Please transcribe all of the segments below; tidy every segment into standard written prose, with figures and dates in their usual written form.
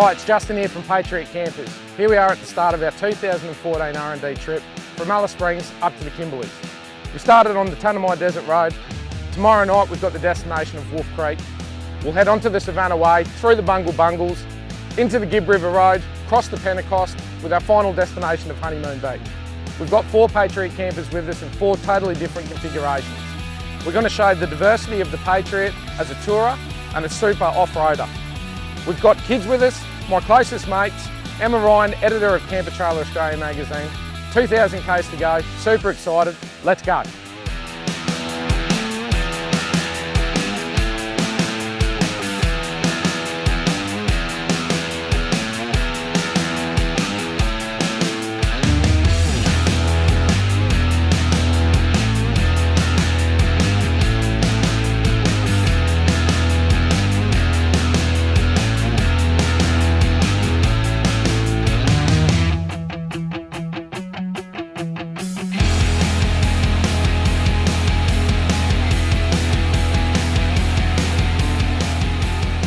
Hi, it's Justin here from Patriot Campers. Here we are at the start of our 2014 RnD trip from Alice Springs up to the Kimberleys. We started on the Tanami Desert Road. Tomorrow night we've got the destination of Wolf Creek. We'll head onto the Savannah Way, through the Bungle Bungles, into the Gib River Road, cross the Pentecost with our final destination of Honeymoon Beach. We've got 4 Patriot Campers with us in 4 totally different configurations. We're going to show the diversity of the Patriot as a tourer and a super off-roader. We've got kids with us, my closest mates, Emma Ryan, editor of Camper Trailer Australia magazine. 2,000 k's to go, super excited, let's go.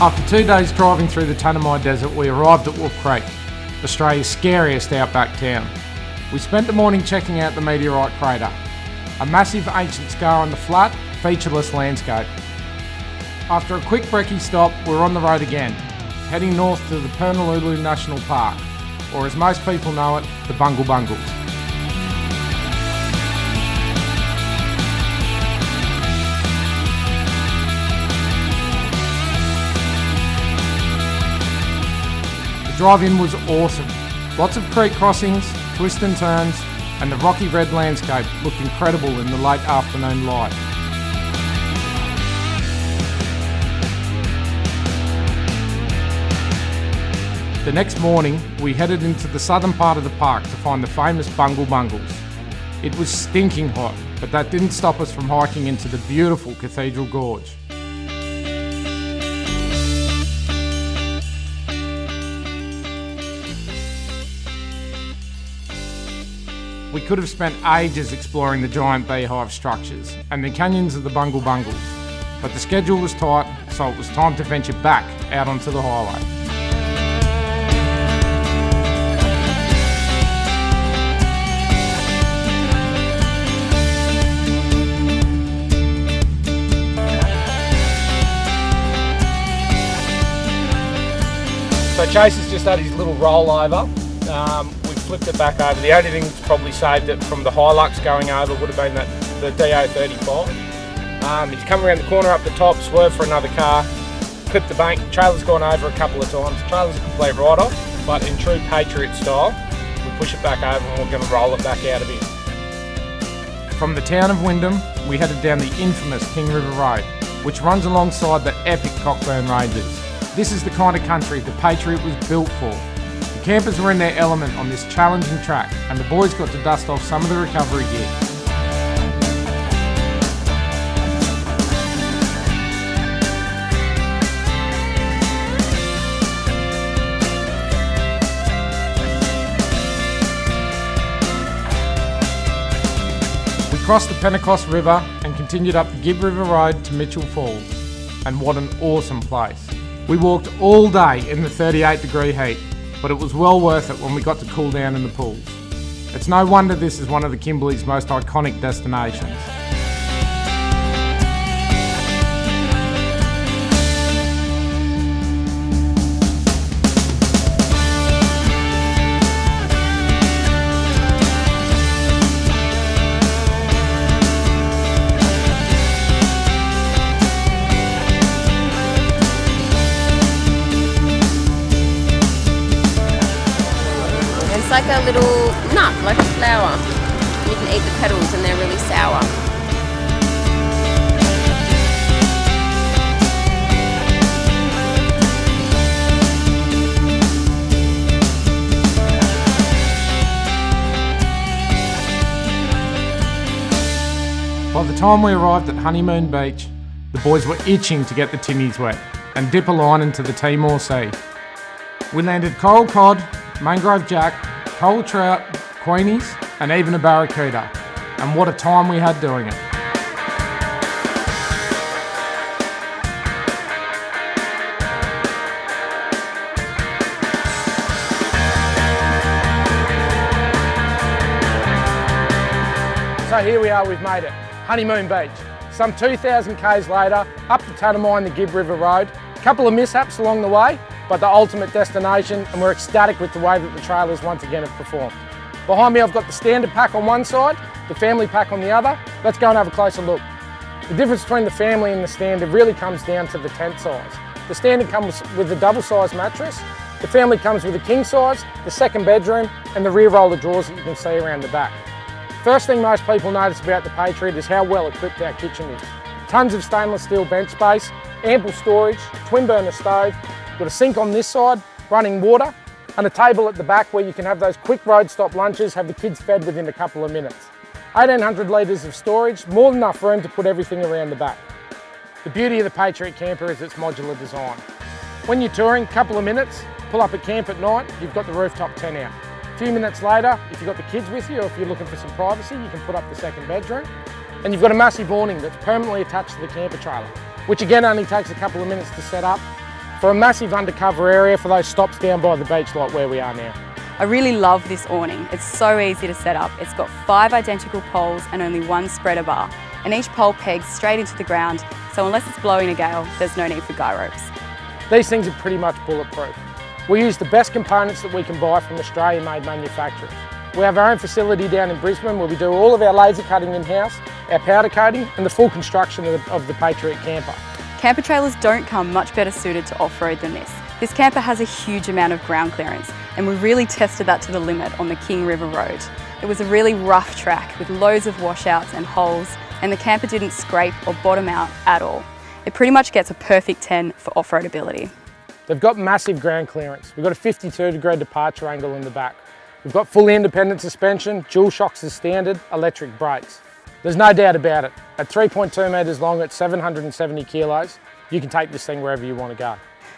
After 2 days driving through the Tanami Desert, we arrived at Wolf Creek, Australia's scariest outback town. We spent the morning checking out the meteorite crater, a massive ancient scar on the flat, featureless landscape. After a quick brekkie stop, we're on the road again, heading north to the Purnululu National Park, or as most people know it, the Bungle Bungles. The drive-in was awesome. Lots of creek crossings, twists and turns, and the rocky red landscape looked incredible in the late afternoon light. The next morning, we headed into the southern part of the park to find the famous Bungle Bungles. It was stinking hot, but that didn't stop us from hiking into the beautiful Cathedral Gorge. We could have spent ages exploring the giant beehive structures and the canyons of the Bungle Bungles, but the schedule was tight, so it was time to venture back out onto the highway. So Chase has just had his little rollover. Flipped it back over. The only thing that's probably saved it from the Hilux going over would have been the DO35. He's come around the corner up the top, swerved for another car, clipped the bank. Trailer's gone over a couple of times. The trailer's a complete write-off, but in true Patriot style, we push it back over and we're going to roll it back out of here. From the town of Wyndham, we headed down the infamous King River Road, which runs alongside the epic Cockburn Ranges. This is the kind of country the Patriot was built for. The campers were in their element on this challenging track, and the boys got to dust off some of the recovery gear. We crossed the Pentecost River and continued up the Gib River Road to Mitchell Falls, and what an awesome place. We walked all day in the 38-degree heat, but it was well worth it when we got to cool down in the pools. It's no wonder this is one of the Kimberley's most iconic destinations. It's like a little nut, like a flower. You can eat the petals and they're really sour. By the time we arrived at Honeymoon Beach, the boys were itching to get the tinnies wet and dip a line into the Timor Sea. We landed coral cod, mangrove jack, coral trout, queenies, and even a barracuda. And what a time we had doing it. So here we are, we've made it. Honeymoon Beach. Some 2,000 k's later, up to Tanami and the Gibb River Road. A couple of mishaps along the way, but the ultimate destination, and we're ecstatic with the way that the trailers once again have performed. Behind me I've got the standard pack on one side, the family pack on the other. Let's go and have a closer look. The difference between the family and the standard really comes down to the tent size. The standard comes with a double-sized mattress. The family comes with a king size, the second bedroom, and the rear roller drawers that you can see around the back. First thing most people notice about the Patriot is how well equipped our kitchen is. Tons of stainless steel bench space, ample storage, twin burner stove, got a sink on this side, running water, and a table at the back where you can have those quick road stop lunches, have the kids fed within a couple of minutes. 1,800 litres of storage, more than enough room to put everything around the back. The beauty of the Patriot Camper is its modular design. When you're touring, a couple of minutes, pull up a camp at night, you've got the rooftop tent out. A few minutes later, if you've got the kids with you or if you're looking for some privacy, you can put up the second bedroom. And you've got a massive awning that's permanently attached to the camper trailer, which again only takes a couple of minutes to set up for a massive undercover area for those stops down by the beach like where we are now. I really love this awning. It's so easy to set up. It's got 5 identical poles and only 1 spreader bar, and each pole pegs straight into the ground, so unless it's blowing a gale, there's no need for guy ropes. These things are pretty much bulletproof. We use the best components that we can buy from Australian-made manufacturers. We have our own facility down in Brisbane where we do all of our laser cutting in-house, our powder coating, and the full construction of the Patriot Camper. Camper trailers don't come much better suited to off-road than this. This camper has a huge amount of ground clearance, and we really tested that to the limit on the King River Road. It was a really rough track with loads of washouts and holes, and the camper didn't scrape or bottom out at all. It pretty much gets a perfect 10 for off-road ability. They've got massive ground clearance. We've got a 52-degree departure angle in the back. We've got fully independent suspension, dual shocks as standard, electric brakes. There's no doubt about it. At 3.2 metres long at 770 kilos, you can take this thing wherever you want to go.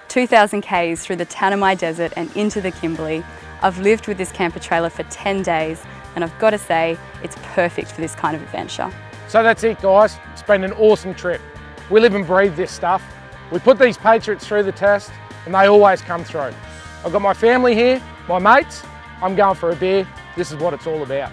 2,000 k's through the Tanami Desert and into the Kimberley. I've lived with this camper trailer for 10 days, and I've got to say, it's perfect for this kind of adventure. So that's it, guys. It's been an awesome trip. We live and breathe this stuff. We put these Patriots through the test, and they always come through. I've got my family here, my mates. I'm going for a beer. This is what it's all about.